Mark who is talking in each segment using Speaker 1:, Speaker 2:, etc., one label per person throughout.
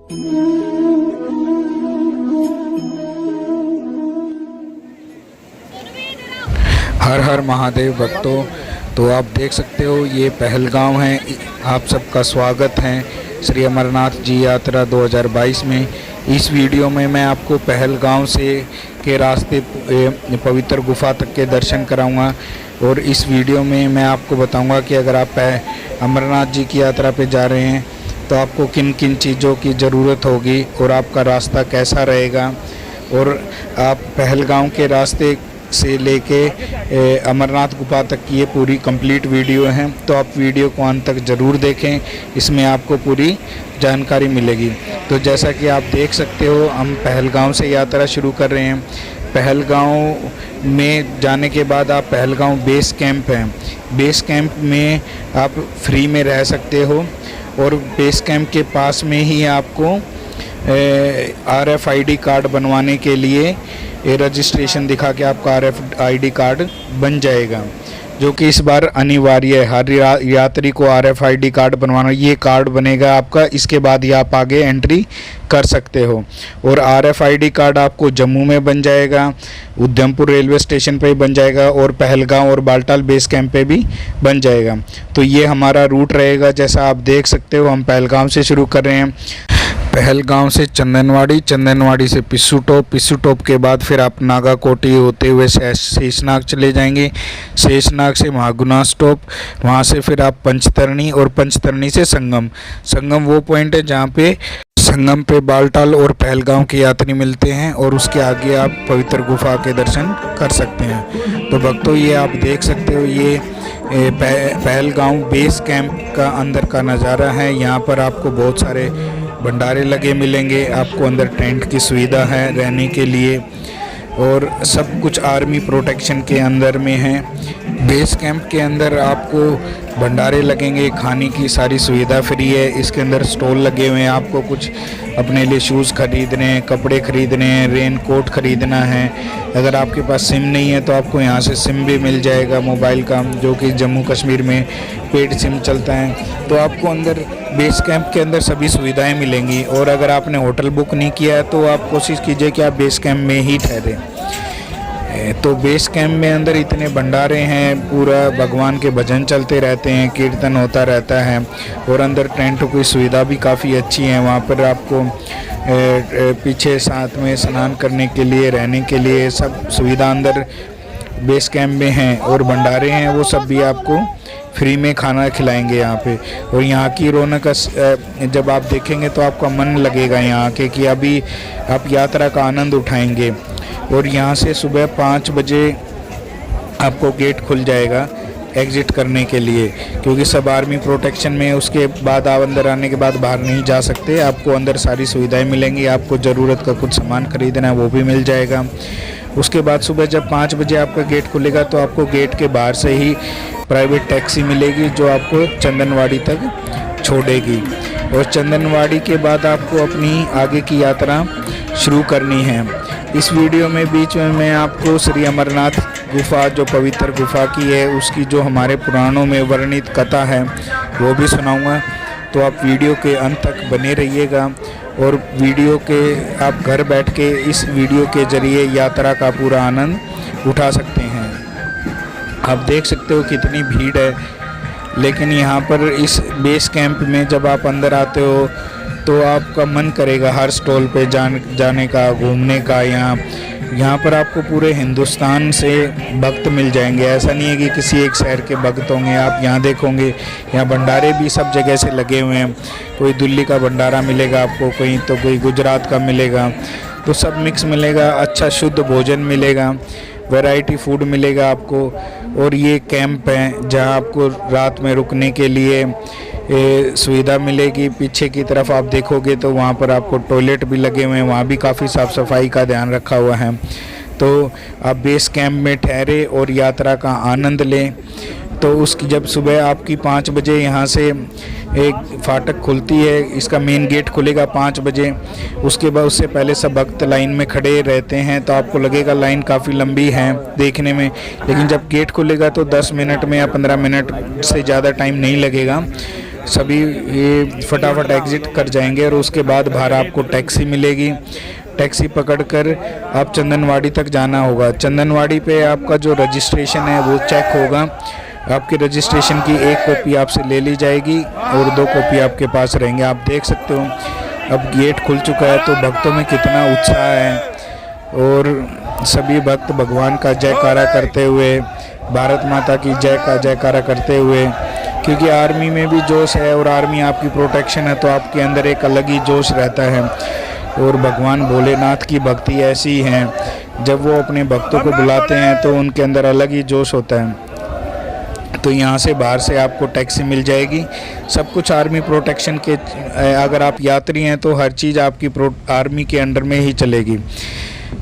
Speaker 1: हर हर महादेव भक्तों। तो आप देख सकते हो ये पहलगांव है। आप सबका स्वागत है श्री अमरनाथ जी यात्रा 2022 में। इस वीडियो में मैं आपको पहलगांव से के रास्ते पवित्र गुफा तक के दर्शन कराऊंगा और इस वीडियो में मैं आपको बताऊंगा कि अगर आप अमरनाथ जी की यात्रा पे जा रहे हैं तो आपको किन किन चीज़ों की ज़रूरत होगी और आपका रास्ता कैसा रहेगा। और आप पहलगांव के रास्ते से लेके अमरनाथ गुफा तक की ये पूरी कंप्लीट वीडियो है, तो आप वीडियो को अंत तक ज़रूर देखें, इसमें आपको पूरी जानकारी मिलेगी। तो जैसा कि आप देख सकते हो हम पहलगांव से यात्रा शुरू कर रहे हैं। पहलगांव में जाने के बाद आप पहलगांव बेस कैंप है, बेस कैंप में आप फ्री में रह सकते हो और बेस कैंप के पास में ही आपको RFID कार्ड बनवाने के लिए रजिस्ट्रेशन दिखा के आपका RFID कार्ड बन जाएगा, जो कि इस बार अनिवार्य है। हर यात्री को RFID कार्ड बनवाना, ये कार्ड बनेगा आपका, इसके बाद ही आप आगे एंट्री कर सकते हो। और RFID कार्ड आपको जम्मू में बन जाएगा, उधमपुर रेलवे स्टेशन पे ही बन जाएगा और पहलगांव और बालटाल बेस कैंप पे भी बन जाएगा। तो ये हमारा रूट रहेगा। जैसा आप देख सकते हो हम पहलगांव से शुरू कर रहे हैं। पहलगांव से चंदनवाड़ी, चंदनवाड़ी से पिस्सू टॉप के बाद फिर आप नागाकोटी होते हुए शेषनाग चले जाएंगे। शेषनाग से महागुना स्टॉप, वहाँ से फिर आप पंचतरणी और पंचतरणी से संगम वो पॉइंट है जहाँ पे संगम पे बालटाल और पहलगांव के यात्री मिलते हैं और उसके आगे आप पवित्र गुफा के दर्शन कर सकते हैं। तो भक्तों ये आप देख सकते हो ये पहलगांव बेस कैंप का अंदर का नज़ारा है। यहाँ पर आपको बहुत सारे भंडारे लगे मिलेंगे, आपको अंदर टेंट की सुविधा है रहने के लिए और सब कुछ आर्मी प्रोटेक्शन के अंदर में है। बेस कैंप के अंदर आपको भंडारे लगेंगे, खाने की सारी सुविधा फ्री है। इसके अंदर स्टॉल लगे हुए हैं, आपको कुछ अपने लिए शूज़ खरीदने हैं, कपड़े खरीदने हैं, रेन कोट खरीदना है। अगर आपके पास सिम नहीं है तो आपको यहाँ से सिम भी मिल जाएगा मोबाइल का, जो कि जम्मू कश्मीर में पेड सिम चलता है। तो आपको अंदर बेस कैंप के अंदर सभी सुविधाएं मिलेंगी। और अगर आपने होटल बुक नहीं किया है तो आप कोशिश कीजिए कि आप बेस कैंप में ही ठहरें। तो बेस कैंप में अंदर इतने भंडारे हैं, पूरा भगवान के भजन चलते रहते हैं, कीर्तन होता रहता है और अंदर टेंट की सुविधा भी काफ़ी अच्छी है। वहाँ पर आपको पीछे साथ में स्नान करने के लिए, रहने के लिए सब सुविधा अंदर बेस कैंप में हैं और भंडारे हैं वो सब भी आपको फ्री में खाना खिलाएंगे यहाँ पे। और यहाँ की रौनक जब आप देखेंगे तो आपका मन लगेगा यहाँ के कि अभी आप यात्रा का आनंद उठाएंगे। और यहाँ से सुबह 5 बजे आपको गेट खुल जाएगा एग्ज़िट करने के लिए, क्योंकि सब आर्मी प्रोटेक्शन में। उसके बाद आप अंदर आने के बाद बाहर नहीं जा सकते, आपको अंदर सारी सुविधाएं मिलेंगी। आपको ज़रूरत का कुछ सामान खरीदना है वो भी मिल जाएगा। उसके बाद सुबह जब 5 बजे आपका गेट खुलेगा तो आपको गेट के बाहर से ही प्राइवेट टैक्सी मिलेगी जो आपको चंदनवाड़ी तक छोड़ेगी। और चंदनवाड़ी के बाद आपको अपनी आगे की यात्रा शुरू करनी है। इस वीडियो में बीच में मैं आपको श्री अमरनाथ गुफा, जो पवित्र गुफा की है, उसकी जो हमारे पुराणों में वर्णित कथा है वो भी सुनाऊंगा। तो आप वीडियो के अंत तक बने रहिएगा और वीडियो के आप घर बैठ के इस वीडियो के ज़रिए यात्रा का पूरा आनंद उठा सकते हैं। आप देख सकते हो कितनी भीड़ है, लेकिन यहाँ पर इस बेस कैंप में जब आप अंदर आते हो तो आपका मन करेगा हर स्टॉल पे जाने का, घूमने का। यहाँ पर आपको पूरे हिंदुस्तान से भक्त मिल जाएंगे। ऐसा नहीं है कि किसी एक शहर के भक्त होंगे। आप यहाँ देखोगे यहाँ भंडारे भी सब जगह से लगे हुए हैं। कोई दिल्ली का भंडारा मिलेगा आपको, कहीं तो कोई गुजरात का मिलेगा, तो सब मिक्स मिलेगा। अच्छा शुद्ध भोजन मिलेगा, वैरायटी फूड मिलेगा आपको। और ये कैंप है जहाँ आपको रात में रुकने के लिए सुविधा मिलेगी। पीछे की तरफ आप देखोगे तो वहाँ पर आपको टॉयलेट भी लगे हुए हैं, वहाँ भी काफ़ी साफ़ सफाई का ध्यान रखा हुआ है। तो आप बेस कैंप में ठहरे और यात्रा का आनंद लें। तो उसकी जब सुबह आपकी 5 बजे यहाँ से एक फाटक खुलती है, इसका मेन गेट खुलेगा 5 बजे। उसके बाद उससे पहले सब भक्त लाइन में खड़े रहते हैं, तो आपको लगेगा लाइन काफ़ी लंबी है देखने में, लेकिन जब गेट खुलेगा तो 10 मिनट में या 15 मिनट से ज़्यादा टाइम नहीं लगेगा। सभी ये फटाफट एग्ज़िट कर जाएंगे और उसके बाद बाहर आपको टैक्सी मिलेगी। टैक्सी पकड़कर आप चंदनवाड़ी तक जाना होगा। चंदनवाड़ी पे आपका जो रजिस्ट्रेशन है वो चेक होगा। आपके रजिस्ट्रेशन की एक कॉपी आपसे ले ली जाएगी और 2 कॉपी आपके पास रहेंगे। आप देख सकते हो अब गेट खुल चुका है, तो भक्तों में कितना उत्साह है और सभी भक्त भगवान का जयकारा करते हुए, भारत माता की जय का जयकारा करते हुए, क्योंकि आर्मी में भी जोश है और आर्मी आपकी प्रोटेक्शन है, तो आपके अंदर एक अलग ही जोश रहता है। और भगवान भोलेनाथ की भक्ति ऐसी है, जब वो अपने भक्तों को बुलाते हैं तो उनके अंदर अलग ही जोश होता है। तो यहाँ से बाहर से आपको टैक्सी मिल जाएगी। सब कुछ आर्मी प्रोटेक्शन के, अगर आप यात्री हैं तो हर चीज़ आपकी आर्मी के अंडर में ही चलेगी।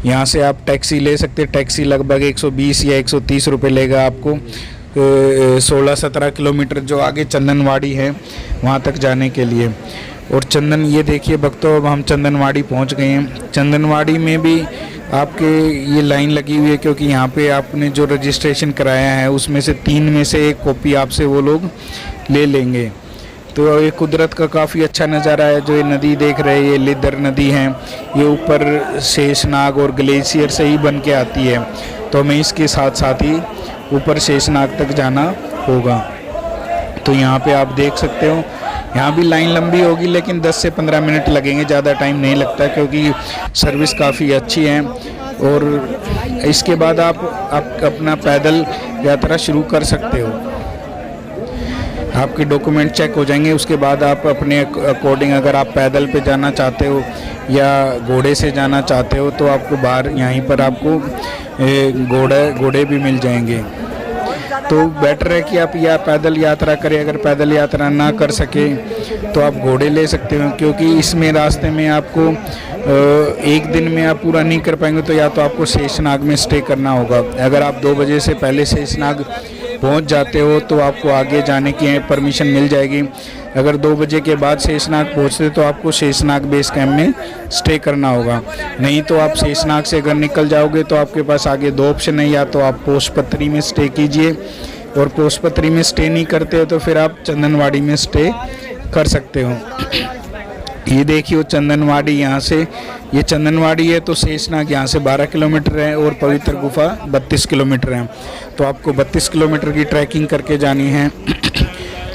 Speaker 1: यहाँ से आप टैक्सी ले सकते हैं। टैक्सी लगभग 120 या 130 रुपये लेगा आपको 16-17 किलोमीटर जो आगे चंदनवाड़ी है वहाँ तक जाने के लिए। और ये देखिए भक्तों, अब हम चंदनवाड़ी पहुँच गए हैं। चंदनवाड़ी में भी आपके ये लाइन लगी हुई है, क्योंकि यहाँ पे आपने जो रजिस्ट्रेशन कराया है उसमें से 3 में से 1 कॉपी आपसे वो लोग ले लेंगे। तो ये कुदरत का काफ़ी अच्छा नज़ारा है। जो ये नदी देख रहे हैं, ये लिदर नदी है, ये ऊपर शेषनाग और ग्लेशियर से ही बन के आती है, तो हमें इसके साथ साथ ही ऊपर शेषनाग तक जाना होगा। तो यहाँ पे आप देख सकते हो, यहाँ भी लाइन लंबी होगी लेकिन 10 से 15 मिनट लगेंगे, ज़्यादा टाइम नहीं लगता, क्योंकि सर्विस काफ़ी अच्छी है। और इसके बाद आप अपना पैदल यात्रा शुरू कर सकते हो। आपके डॉक्यूमेंट चेक हो जाएंगे, उसके बाद आप अपने अकॉर्डिंग, अगर आप पैदल पे जाना चाहते हो या घोड़े से जाना चाहते हो, तो आपको बाहर यहीं पर आपको घोड़े भी मिल जाएंगे। तो बेटर है कि आप पैदल यात्रा करें। अगर पैदल यात्रा ना कर सके तो आप घोड़े ले सकते हो, क्योंकि इसमें रास्ते में आपको एक दिन में आप पूरा नहीं कर पाएंगे, तो या तो आपको शेषनाग में स्टे करना होगा। अगर आप 2 बजे से पहले शेषनाग पहुंच जाते हो तो आपको आगे जाने की परमिशन मिल जाएगी। अगर 2 बजे के बाद शेषनाग पहुंचते तो आपको शेषनाग बेस कैंप में स्टे करना होगा। नहीं तो आप शेषनाग से अगर निकल जाओगे तो आपके पास आगे 2 ऑप्शन है, या तो आप पोषपत्री में स्टे कीजिए, और पोषपत्री में स्टे नहीं करते हो तो फिर आप चंदनवाड़ी में स्टे कर सकते हो। ये देखिए चंदनवाड़ी, यहाँ से ये चंदनवाड़ी है, तो शेषनाग यहाँ से 12 किलोमीटर है और पवित्र गुफा 32 किलोमीटर है। तो आपको 32 किलोमीटर की ट्रैकिंग करके जानी है।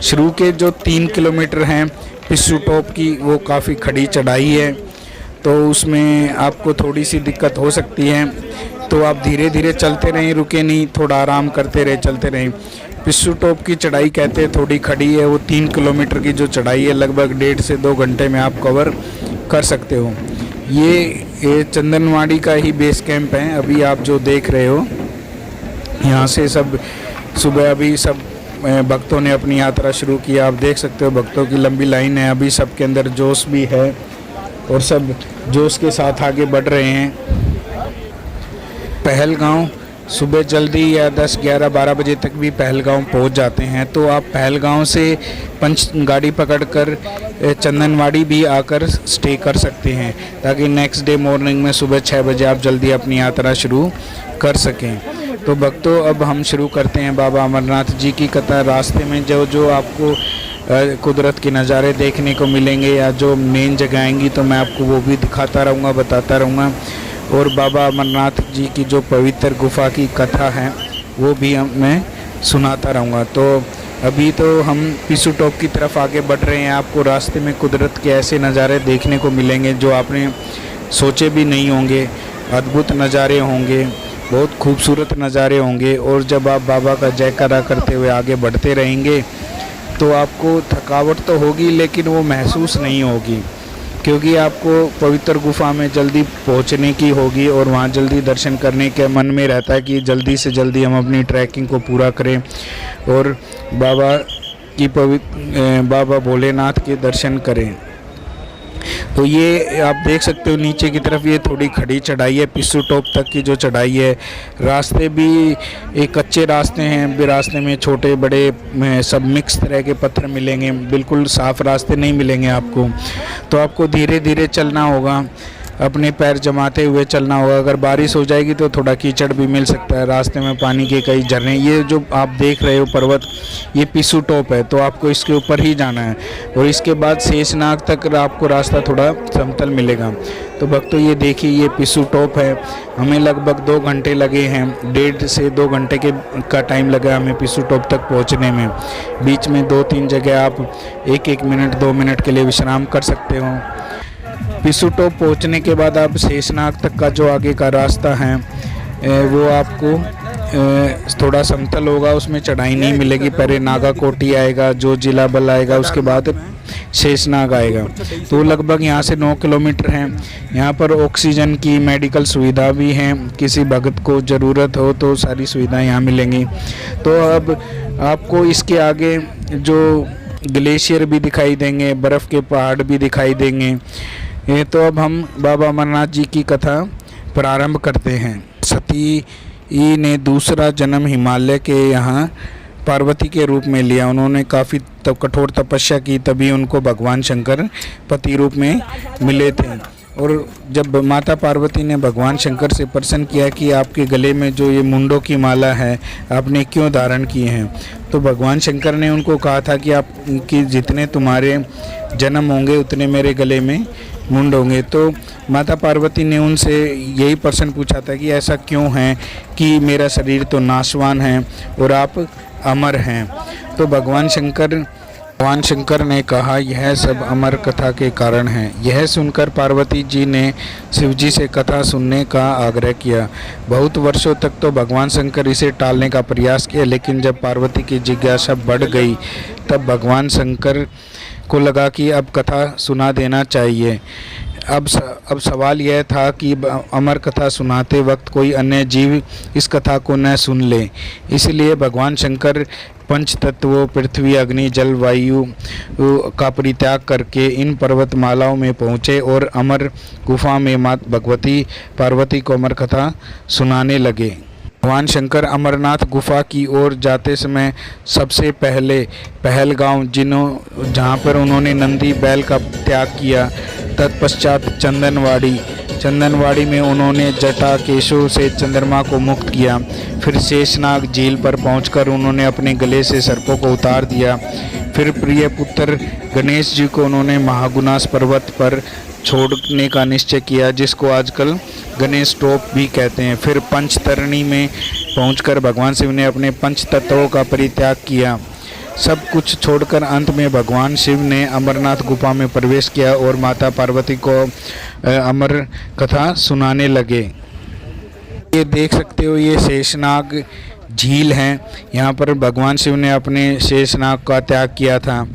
Speaker 1: शुरू के जो 3 किलोमीटर हैं पिस्सू टॉप की, वो काफ़ी खड़ी चढ़ाई है, तो उसमें आपको थोड़ी सी दिक्कत हो सकती है। तो आप धीरे धीरे चलते रहें, रुके नहीं, थोड़ा आराम करते रहे, चलते रहें। पिस्सू टॉप की चढ़ाई कहते हैं, थोड़ी खड़ी है। वो 3 किलोमीटर की जो चढ़ाई है लगभग 1.5 से 2 घंटे में आप कवर कर सकते हो। ये चंदनवाड़ी का ही बेस कैंप है अभी आप जो देख रहे हो। यहाँ से सब सुबह अभी सब भक्तों ने अपनी यात्रा शुरू की। आप देख सकते हो भक्तों की लंबी लाइन है। अभी सबके अंदर जोश भी है और सब जोश के साथ आगे बढ़ रहे हैं। पहलगांव सुबह जल्दी या 10, 11, 12 बजे तक भी पहलगांव पहुंच जाते हैं। तो आप पहलगांव से गाड़ी पकड़कर चंदनवाड़ी भी आकर स्टे कर सकते हैं, ताकि नेक्स्ट डे मॉर्निंग में सुबह 6 बजे आप जल्दी अपनी यात्रा शुरू कर सकें। तो भक्तों अब हम शुरू करते हैं बाबा अमरनाथ जी की कथा। रास्ते में जो आपको कुदरत के नज़ारे देखने को मिलेंगे या जो मेन जगह आएंगी, तो मैं आपको वो भी दिखाता रहूँगा, बताता रहूँगा। और बाबा अमरनाथ जी की जो पवित्र गुफा की कथा है वो भी मैं सुनाता रहूँगा। तो अभी तो हम पिस्सू टॉप की तरफ आगे बढ़ रहे हैं। आपको रास्ते में कुदरत के ऐसे नज़ारे देखने को मिलेंगे जो आपने सोचे भी नहीं होंगे। अद्भुत नज़ारे होंगे, बहुत खूबसूरत नज़ारे होंगे। और जब आप बाबा का जयकारा करते हुए आगे बढ़ते रहेंगे तो आपको थकावट तो होगी, लेकिन वो महसूस नहीं होगी, क्योंकि आपको पवित्र गुफा में जल्दी पहुंचने की होगी और वहां जल्दी दर्शन करने के मन में रहता है कि जल्दी से जल्दी हम अपनी ट्रैकिंग को पूरा करें और बाबा भोलेनाथ के दर्शन करें। तो ये आप देख सकते हो नीचे की तरफ ये थोड़ी खड़ी चढ़ाई है, पिस्सू टॉप तक की जो चढ़ाई है। रास्ते भी एक कच्चे रास्ते हैं, भी रास्ते में छोटे बड़े सब मिक्स तरह के पत्थर मिलेंगे, बिल्कुल साफ़ रास्ते नहीं मिलेंगे आपको। तो आपको धीरे धीरे चलना होगा। अपने पैर जमाते हुए चलना होगा। अगर बारिश हो जाएगी तो थोड़ा कीचड़ भी मिल सकता है, रास्ते में पानी के कई झरने। ये जो आप देख रहे हो पर्वत, ये पिसू टॉप है, तो आपको इसके ऊपर ही जाना है और इसके बाद शेषनाग तक आपको रास्ता थोड़ा समतल मिलेगा। तो भक्तों ये देखिए, ये पिसू टॉप है। हमें लगभग 2 घंटे लगे हैं, 1.5 से 2 घंटे का टाइम लगा हमें पिसू टॉप तक पहुंचने में। बीच में 2-3 जगह आप 1-1 मिनट 2 मिनट के लिए विश्राम कर सकते हो। पिसू टॉप पहुंचने के बाद आप शेषनाग तक का जो आगे का रास्ता है वो आपको थोड़ा समतल होगा, उसमें चढ़ाई नहीं मिलेगी। पहले नागाकोटी आएगा, जो जिला बल आएगा, उसके बाद शेषनाग आएगा। तो लगभग यहाँ से 9 किलोमीटर है। यहाँ पर ऑक्सीजन की मेडिकल सुविधा भी है, किसी भक्त को ज़रूरत हो तो सारी सुविधाएं यहाँ मिलेंगी। तो अब आपको इसके आगे जो ग्लेशियर भी दिखाई देंगे, बर्फ़ के पहाड़ भी दिखाई देंगे। तो अब हम बाबा अमरनाथ जी की कथा प्रारंभ करते हैं। सती ने दूसरा जन्म हिमालय के यहाँ पार्वती के रूप में लिया। उन्होंने काफ़ी कठोर तपस्या की, तभी उनको भगवान शंकर पति रूप में मिले थे। और जब माता पार्वती ने भगवान शंकर से प्रश्न किया कि आपके गले में जो ये मुंडों की माला है आपने क्यों धारण किए हैं, तो भगवान शंकर ने उनको कहा था कि आपकी जितने तुम्हारे जन्म होंगे उतने मेरे गले में मुंड होंगे। तो माता पार्वती ने उनसे यही प्रश्न पूछा था कि ऐसा क्यों है कि मेरा शरीर तो नाशवान है और आप अमर हैं। तो भगवान शंकर ने कहा यह सब अमर कथा के कारण है। यह सुनकर पार्वती जी ने शिव जी से कथा सुनने का आग्रह किया। बहुत वर्षों तक तो भगवान शंकर इसे टालने का प्रयास किया, लेकिन जब पार्वती की जिज्ञासा बढ़ गई तब भगवान शंकर को लगा कि अब कथा सुना देना चाहिए। अब सवाल यह था कि अमर कथा सुनाते वक्त कोई अन्य जीव इस कथा को न सुन ले। इसलिए भगवान शंकर पंच तत्वों पृथ्वी, अग्नि, जल, वायु का परित्याग करके इन पर्वतमालाओं में पहुँचे और अमर गुफा में माता भगवती पार्वती को अमर कथा सुनाने लगे। भगवान शंकर अमरनाथ गुफा की ओर जाते समय सबसे पहले पहलगांव जहाँ पर उन्होंने नंदी बैल का त्याग किया, तत्पश्चात चंदनवाड़ी में उन्होंने जटा केशों से चंद्रमा को मुक्त किया। फिर शेषनाग झील पर पहुंचकर उन्होंने अपने गले से सर्पों को उतार दिया। फिर प्रिय पुत्र गणेश जी को उन्होंने महागुनास पर्वत पर छोड़ने का निश्चय किया, जिसको आजकल गणेश टॉप भी कहते हैं। फिर पंचतरणी में पहुंचकर भगवान शिव ने अपने पंच तत्वों का परित्याग किया। सब कुछ छोड़कर अंत में भगवान शिव ने अमरनाथ गुफा में प्रवेश किया और माता पार्वती को अमर कथा सुनाने लगे। ये देख सकते हो, ये शेषनाग झील है। यहाँ पर भगवान शिव ने अपने शेषनाग का त्याग किया था।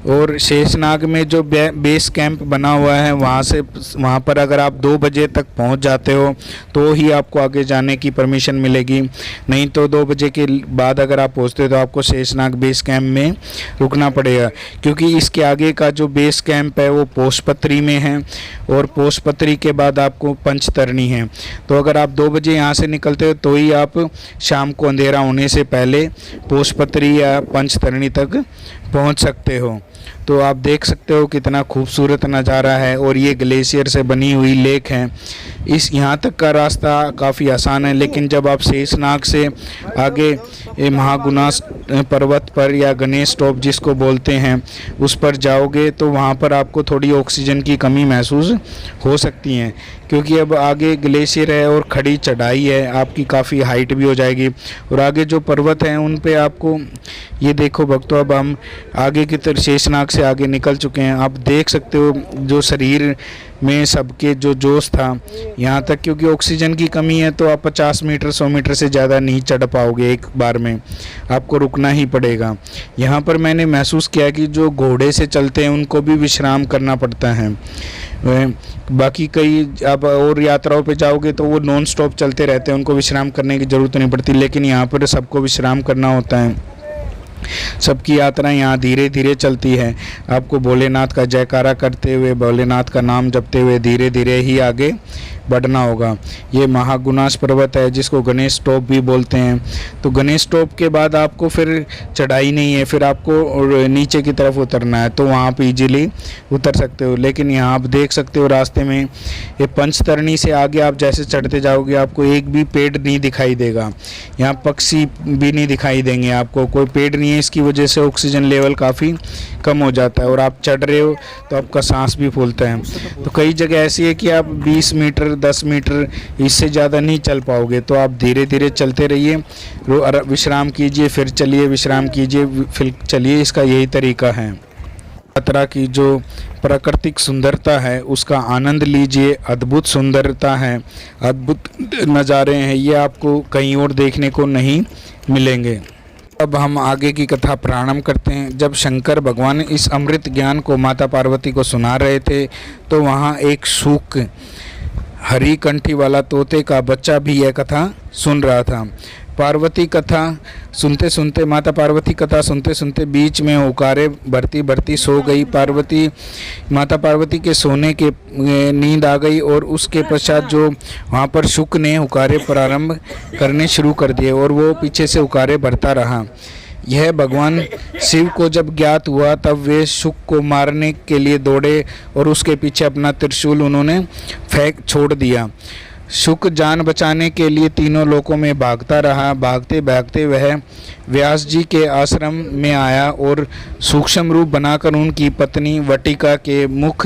Speaker 1: और शेषनाग में जो बेस कैंप बना हुआ है वहाँ पर अगर आप 2 बजे तक पहुँच जाते हो तो ही आपको आगे जाने की परमिशन मिलेगी। नहीं तो 2 बजे के बाद अगर आप पहुँचते हो तो आपको शेषनाग बेस कैंप में रुकना पड़ेगा, क्योंकि इसके आगे का जो बेस कैंप है वो पोषपत्री में है और पोषपत्री के बाद आपको पंचतरणी है। तो अगर आप 2 बजे यहाँ से निकलते हो तो ही आप शाम को अंधेरा होने से पहले पोषपत्री या पंचतरणी तक पहुँच सकते हो। तो आप देख सकते हो कितना खूबसूरत नज़ारा है और ये ग्लेशियर से बनी हुई लेक है। इस यहाँ तक का रास्ता काफ़ी आसान है, लेकिन जब आप शेषनाग से आगे महागुनास पर्वत पर या गणेश टॉप जिसको बोलते हैं उस पर जाओगे तो वहाँ पर आपको थोड़ी ऑक्सीजन की कमी महसूस हो सकती है, क्योंकि अब आगे ग्लेशियर है और खड़ी चढ़ाई है, आपकी काफ़ी हाइट भी हो जाएगी। और आगे जो पर्वत हैं उन पे आपको ये देखो भक्तों, अब हम आगे की तरफ शेषनाग से आगे निकल चुके हैं। आप देख सकते हो जो शरीर में सबके जो जोश था यहाँ तक, क्योंकि ऑक्सीजन की कमी है तो आप 50 मीटर 100 मीटर से ज़्यादा नहीं चढ़ पाओगे एक बार में, आपको रुकना ही पड़ेगा। यहाँ पर मैंने महसूस किया कि जो घोड़े से चलते हैं उनको भी विश्राम करना पड़ता है। बाकी कई आप और यात्राओं पे जाओगे तो वो नॉन स्टॉप चलते रहते हैं, उनको विश्राम करने की ज़रूरत नहीं पड़ती, लेकिन यहाँ पर सबको विश्राम करना होता है। सबकी यात्रा यहाँ धीरे धीरे चलती है। आपको भोलेनाथ का जयकारा करते हुए, भोलेनाथ का नाम जपते हुए धीरे धीरे ही आगे बढ़ना होगा। ये महागुनास पर्वत है जिसको गणेश टॉप भी बोलते हैं। तो गणेश टॉप के बाद आपको फिर चढ़ाई नहीं है, फिर आपको नीचे की तरफ उतरना है, तो वहाँ आप इजीली उतर सकते हो। लेकिन यहाँ आप देख सकते हो रास्ते में ये पंचतरणी से आगे आप जैसे चढ़ते जाओगे आपको एक भी पेड़ नहीं दिखाई देगा, यहाँ पक्षी भी नहीं दिखाई देंगे, आपको कोई पेड़ नहीं है। इसकी वजह से ऑक्सीजन लेवल काफ़ी कम हो जाता है और आप चढ़ रहे हो तो आपका सांस भी फूलता है। तो कई जगह ऐसी है कि आप 20 मीटर 10 मीटर इससे ज़्यादा नहीं चल पाओगे, तो आप धीरे धीरे चलते रहिए, विश्राम कीजिए, फिर चलिए, विश्राम कीजिए, फिर चलिए। इसका यही तरीका है। यात्रा की जो प्राकृतिक सुंदरता है उसका आनंद लीजिए। अद्भुत सुंदरता है, अद्भुत नज़ारे हैं, ये आपको कहीं और देखने को नहीं मिलेंगे। अब हम आगे की कथा प्रारंभ करते हैं। जब शंकर भगवान इस अमृत ज्ञान को माता पार्वती को सुना रहे थे तो वहाँ एक सूक हरी कंठी वाला तोते का बच्चा भी यह कथा सुन रहा था। पार्वती कथा सुनते सुनते माता पार्वती कथा सुनते सुनते बीच में हुकारे भरती भरती सो गई। माता पार्वती के सोने के नींद आ गई और उसके पश्चात जो वहाँ पर शुक ने हुकारे प्रारंभ करने शुरू कर दिए और वो पीछे से हुकारे भरता रहा। यह भगवान शिव को जब ज्ञात हुआ तब वे शुक को मारने के लिए दौड़े और उसके पीछे अपना त्रिशूल उन्होंने फेंक छोड़ दिया। शुक जान बचाने के लिए तीनों लोकों में भागता रहा। भागते भागते वह व्यास जी के आश्रम में आया और सूक्ष्म रूप बनाकर उनकी पत्नी वटिका के मुख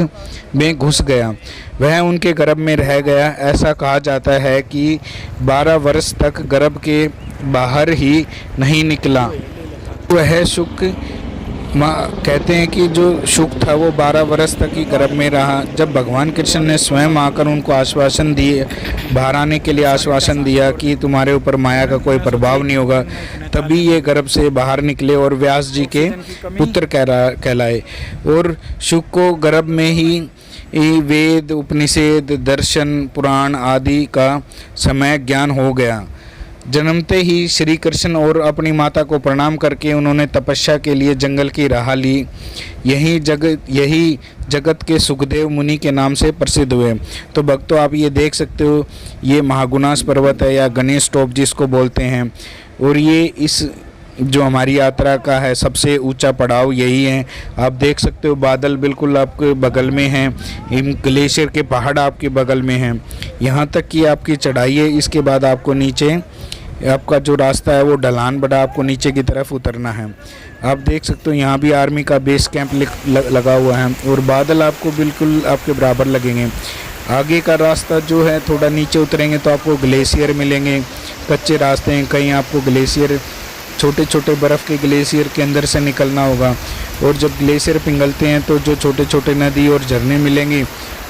Speaker 1: में घुस गया। वह उनके गर्भ में रह गया। ऐसा कहा जाता है कि 12 वर्ष तक गर्भ के बाहर ही नहीं निकला। वह शुक कहते हैं कि जो शुक था वो 12 वर्ष तक ही गर्भ में रहा। जब भगवान कृष्ण ने स्वयं आकर उनको आश्वासन दिए, बाहर आने के लिए आश्वासन दिया कि तुम्हारे ऊपर माया का कोई प्रभाव नहीं होगा, तभी ये गर्भ से बाहर निकले और व्यास जी के पुत्र कहलाए। और शुक को गर्भ में ही वेद, उपनिषद, दर्शन, पुराण आदि का समय ज्ञान हो गया। जन्मते ही श्री कृष्ण और अपनी माता को प्रणाम करके उन्होंने तपस्या के लिए जंगल की राह ली। यही जगत के सुखदेव मुनि के नाम से प्रसिद्ध हुए। तो भक्तों आप ये देख सकते हो, ये महागुनास पर्वत है या गणेश टॉप जिसको बोलते हैं, और ये इस जो हमारी यात्रा का है सबसे ऊंचा पड़ाव यही है। आप देख सकते हो बादल बिल्कुल आपके बगल में हैं, हिम ग्लेशियर के पहाड़ आपके बगल में हैं, यहाँ तक कि आपकी चढ़ाई है। इसके बाद आपको नीचे आपका जो रास्ता है वो ढलान बढ़ा, आपको नीचे की तरफ उतरना है। आप देख सकते हो यहाँ भी आर्मी का बेस कैंप लगा हुआ है और बादल आपको बिल्कुल आपके बराबर लगेंगे। आगे का रास्ता जो है थोड़ा नीचे उतरेंगे तो आपको ग्लेशियर मिलेंगे, कच्चे रास्ते हैं, कहीं आपको ग्लेशियर छोटे छोटे बर्फ़ के ग्लेशियर के अंदर से निकलना होगा। और जब ग्लेशियर पिघलते हैं तो जो छोटे छोटे नदी और झरने मिलेंगे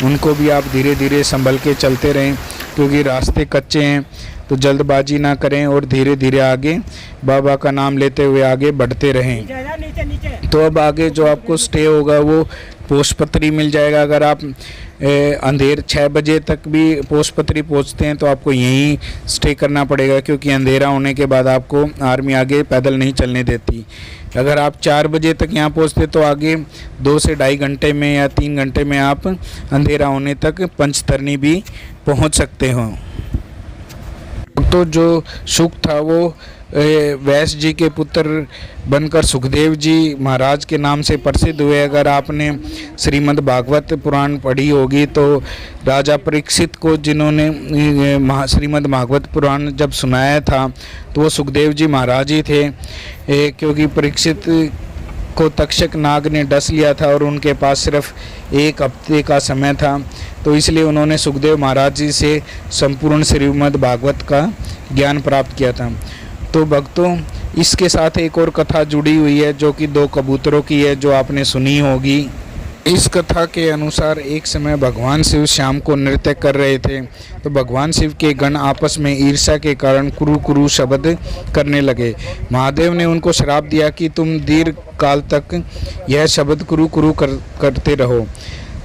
Speaker 1: उनको भी आप धीरे धीरे संभल के चलते रहें, क्योंकि रास्ते कच्चे हैं। तो जल्दबाजी ना करें और धीरे धीरे आगे बाबा का नाम लेते हुए आगे बढ़ते रहें। तो अब आगे जो आपको स्टे होगा वो पोषपत्री मिल जाएगा। अगर आप अंधेर 6 बजे तक भी पोषपत्री पहुंचते हैं तो आपको यहीं स्टे करना पड़ेगा, क्योंकि अंधेरा होने के बाद आपको आर्मी आगे पैदल नहीं चलने देती। अगर आप 4 बजे तक यहाँ पहुँचते तो आगे 2 से 2.5 घंटे में या 3 घंटे में आप अंधेरा होने तक पंचतरणी भी पहुँच सकते हो। तो जो शुक था वो व्यास जी के पुत्र बनकर सुखदेव जी महाराज के नाम से प्रसिद्ध हुए। अगर आपने श्रीमद् भागवत पुराण पढ़ी होगी तो राजा परीक्षित को जिन्होंने श्रीमद् भागवत पुराण जब सुनाया था तो वो सुखदेव जी महाराज ही थे, क्योंकि परीक्षित को तक्षक नाग ने डस लिया था और उनके पास सिर्फ 1 हफ्ते का समय था, तो इसलिए उन्होंने सुखदेव महाराज जी से संपूर्ण श्रीमद् भागवत का ज्ञान प्राप्त किया था। तो भक्तों इसके साथ एक और कथा जुड़ी हुई है जो कि 2 कबूतरों की है, जो आपने सुनी होगी। इस कथा के अनुसार एक समय भगवान शिव शाम को नृत्य कर रहे थे, तो भगवान शिव के गण आपस में ईर्ष्या के कारण कुरु कुरु शब्द करने लगे। महादेव ने उनको श्राप दिया कि तुम दीर्घ काल तक यह शब्द कुरु कुरु करते रहो।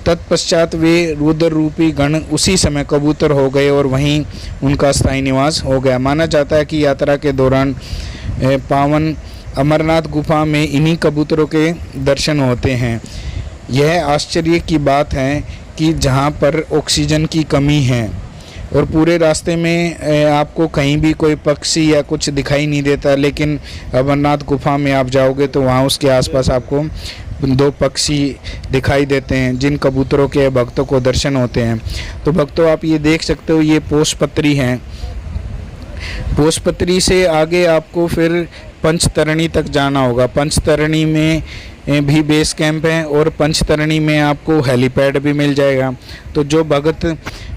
Speaker 1: तत्पश्चात वे रुद्र रूपी गण उसी समय कबूतर हो गए और वहीं उनका स्थायी निवास हो गया। माना जाता है कि यात्रा के दौरान पावन अमरनाथ गुफा में इन्हीं कबूतरों के दर्शन होते हैं। यह आश्चर्य की बात है कि जहाँ पर ऑक्सीजन की कमी है और पूरे रास्ते में आपको कहीं भी कोई पक्षी या कुछ दिखाई नहीं देता, लेकिन अमरनाथ गुफा में आप जाओगे तो वहाँ उसके आसपास आपको 2 पक्षी दिखाई देते हैं, जिन कबूतरों के भक्तों को दर्शन होते हैं। तो भक्तों आप ये देख सकते हो, ये पोषपत्री हैं। पोषपत्री से आगे आपको फिर पंचतरणी तक जाना होगा। पंचतरणी में भी बेस कैंप है और पंचतरणी में आपको हेलीपैड भी मिल जाएगा। तो जो भगत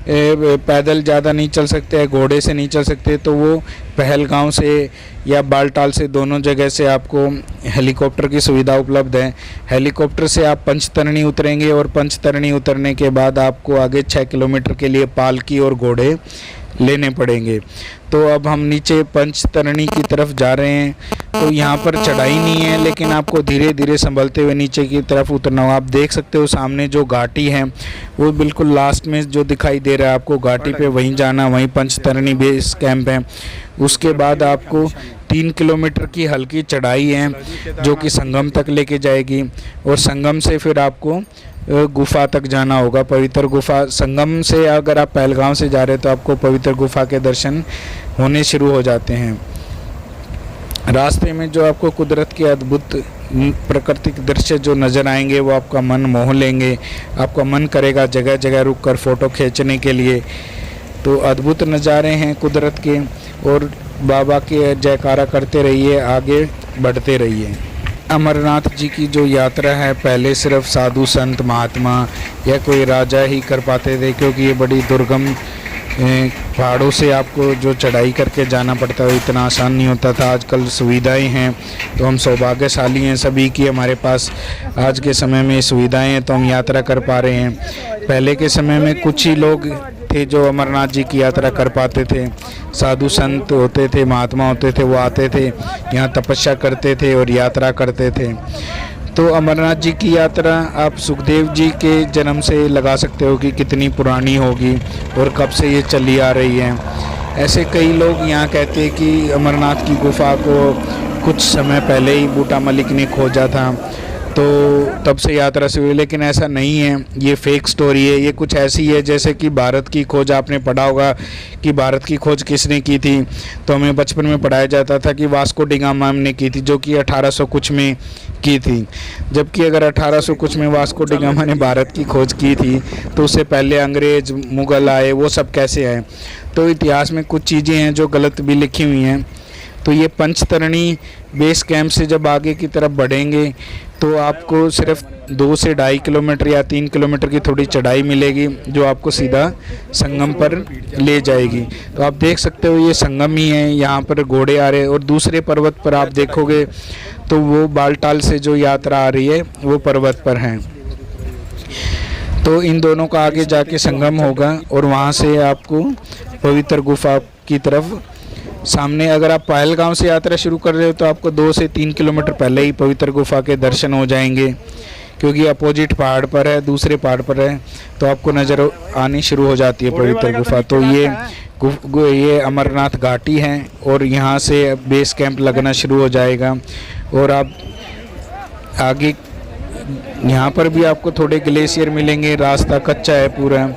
Speaker 1: पैदल ज़्यादा नहीं चल सकते, घोड़े से नहीं चल सकते, तो वो पहलगांव से या बालटाल से दोनों जगह से आपको हेलीकॉप्टर की सुविधा उपलब्ध है। हेलीकॉप्टर से आप पंचतरणी उतरेंगे और पंचतरणी उतरने के बाद आपको आगे 6 किलोमीटर के लिए पालकी और घोड़े लेने पड़ेंगे। तो अब हम नीचे पंचतरणी की तरफ जा रहे हैं। तो यहाँ पर चढ़ाई नहीं है, लेकिन आपको धीरे धीरे संभलते हुए नीचे की तरफ उतरना हो। आप देख सकते हो सामने जो घाटी है वो बिल्कुल लास्ट में जो दिखाई दे रहा है, आपको घाटी पे वहीं जाना, वहीं पंचतरणी बेस कैंप है। उसके बाद आपको 3 किलोमीटर की हल्की चढ़ाई है जो कि संगम तक लेके जाएगी, और संगम से फिर आपको गुफा तक जाना होगा, पवित्र गुफा। संगम से अगर आप पहलगांव से जा रहे हैं तो आपको पवित्र गुफा के दर्शन होने शुरू हो जाते हैं। रास्ते में जो आपको कुदरत के अद्भुत प्राकृतिक दृश्य जो नज़र आएंगे वो आपका मन मोह लेंगे। आपका मन करेगा जगह जगह रुक कर फ़ोटो खींचने के लिए। तो अद्भुत नज़ारे हैं कुदरत के, और बाबा के जयकारा करते रहिए, आगे बढ़ते रहिए। अमरनाथ जी की जो यात्रा है पहले सिर्फ साधु संत महात्मा या कोई राजा ही कर पाते थे, क्योंकि ये बड़ी दुर्गम पहाड़ों से आपको जो चढ़ाई करके जाना पड़ता है इतना आसान नहीं होता था। आजकल सुविधाएं हैं, तो हम सौभाग्यशाली हैं सभी की हमारे पास आज के समय में सुविधाएं हैं, तो हम यात्रा कर पा रहे हैं। पहले के समय में कुछ ही लोग थे जो अमरनाथ जी की यात्रा कर पाते थे। साधु संत होते थे, महात्मा होते थे, वो आते थे यहाँ तपस्या करते थे और यात्रा करते थे। तो अमरनाथ जी की यात्रा आप सुखदेव जी के जन्म से लगा सकते हो कि कितनी पुरानी होगी और कब से ये चली आ रही है। ऐसे कई लोग यहाँ कहते हैं कि अमरनाथ की गुफा को कुछ समय पहले ही बूटा मलिक ने खोजा था, तो तब से यात्रा शुरू हुई, लेकिन ऐसा नहीं है। ये फेक स्टोरी है। ये कुछ ऐसी है जैसे कि भारत की खोज, आपने पढ़ा होगा कि भारत की खोज किसने की थी, तो हमें बचपन में पढ़ाया जाता था कि वास्को डी गामा ने की थी, जो कि 1800 कुछ में की थी। जबकि अगर 1800 कुछ में वास्को डी गामा ने भारत की खोज की थी, तो उससे पहले अंग्रेज़ मुग़ल आए, वो सब कैसे आए। तो इतिहास में कुछ चीज़ें हैं जो गलत भी लिखी हुई हैं। तो ये पंचतरणी बेस कैंप से जब आगे की तरफ बढ़ेंगे तो आपको सिर्फ 2 से 2.5 किलोमीटर या 3 किलोमीटर की थोड़ी चढ़ाई मिलेगी, जो आपको सीधा संगम पर ले जाएगी। तो आप देख सकते हो ये संगम ही है, यहाँ पर घोड़े आ रहे हैं, और दूसरे पर्वत पर आप देखोगे तो वो बालटाल से जो यात्रा आ रही है वो पर्वत पर है। तो इन दोनों का आगे जाके संगम होगा, और वहाँ से आपको पवित्र गुफा की तरफ सामने, अगर आप पहलगांव से यात्रा शुरू कर रहे हो तो आपको 2 से 3 किलोमीटर पहले ही पवित्र गुफा के दर्शन हो जाएंगे, क्योंकि अपोजिट पहाड़ पर है, दूसरे पहाड़ पर है, तो आपको नज़र आनी शुरू हो जाती है पवित्र गुफा। तो ये अमरनाथ घाटी है, और यहाँ से बेस कैंप लगना शुरू हो जाएगा। और आप आगे यहाँ पर भी आपको थोड़े ग्लेशियर मिलेंगे, रास्ता कच्चा है पूरा।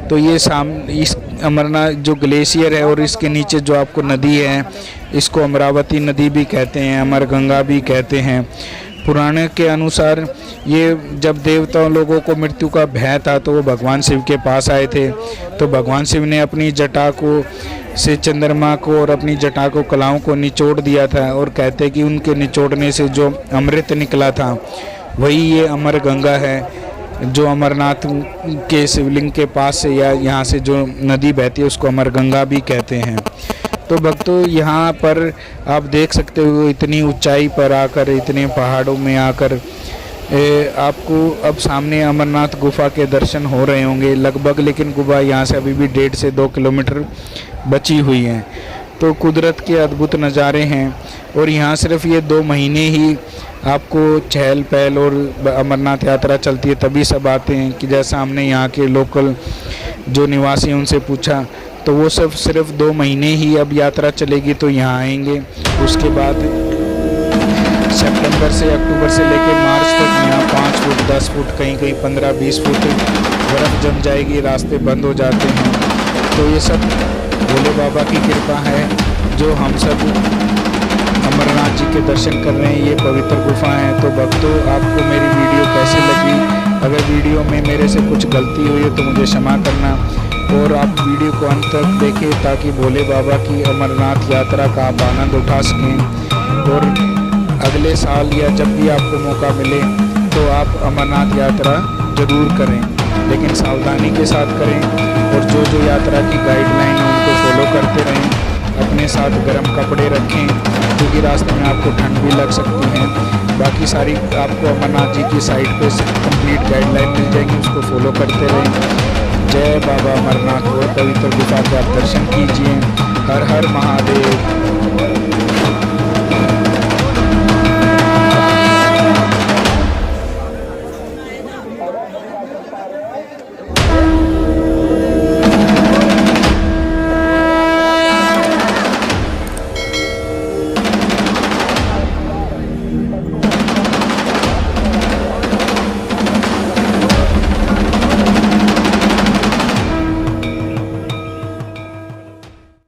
Speaker 1: तो ये इस अमरनाथ जो ग्लेशियर है और इसके नीचे जो आपको नदी है, इसको अमरावती नदी भी कहते हैं, अमर गंगा भी कहते हैं। पुराणे के अनुसार ये जब देवताओं लोगों को मृत्यु का भय था तो वो भगवान शिव के पास आए थे, तो भगवान शिव ने अपनी जटा को से चंद्रमा को और अपनी जटा को कलाओं को निचोड़ दिया था, और कहते कि उनके निचोड़ने से जो अमृत निकला था वही ये अमर गंगा है, जो अमरनाथ के शिवलिंग के पास से या यहाँ से जो नदी बहती है उसको अमर गंगा भी कहते हैं। तो भक्तों यहाँ पर आप देख सकते हो इतनी ऊंचाई पर आकर, इतने पहाड़ों में आकर आपको अब सामने अमरनाथ गुफा के दर्शन हो रहे होंगे लगभग, लेकिन गुफा यहाँ से अभी भी 1.5 से 2 किलोमीटर बची हुई है। तो कुदरत के अद्भुत नज़ारे हैं, और यहाँ सिर्फ ये 2 महीने ही आपको चहल पहल और अमरनाथ यात्रा चलती है, तभी सब आते हैं। कि जैसा हमने यहाँ के लोकल जो निवासी हैं उनसे पूछा, तो वो सब सिर्फ 2 महीने ही अब यात्रा चलेगी तो यहाँ आएंगे। उसके बाद सितंबर से अक्टूबर से लेकर मार्च तक यहाँ 5 फुट 10 फुट कहीं कहीं 15-20 फुट बर्फ़ जम जाएगी, रास्ते बंद हो जाते हैं। तो ये सब भोले बाबा की कृपा है जो हम सब अमरनाथ जी के दर्शन कर रहे हैं। ये पवित्र गुफा है। तो भक्तों, आपको मेरी वीडियो कैसी लगी? अगर वीडियो में मेरे से कुछ गलती हुई है तो मुझे क्षमा करना, और आप वीडियो को अंत तक देखें ताकि भोले बाबा की अमरनाथ यात्रा का आप आनंद उठा सकें। और अगले साल या जब भी आपको मौका मिले तो आप अमरनाथ यात्रा ज़रूर करें, लेकिन सावधानी के साथ करें, और जो यात्रा की गाइडलाइन है उनको फॉलो करते रहें। अपने साथ गर्म कपड़े रखें क्योंकि रास्ते में आपको ठंड भी लग सकती है। बाकी सारी आपको अमरनाथ जी की साइट पे कंप्लीट गाइडलाइन मिल जाएगी, उसको फॉलो करते रहें। जय बाबा अमरनाथ। और पवित्र गुफा के आप दर्शन कीजिए। हर हर महादेव।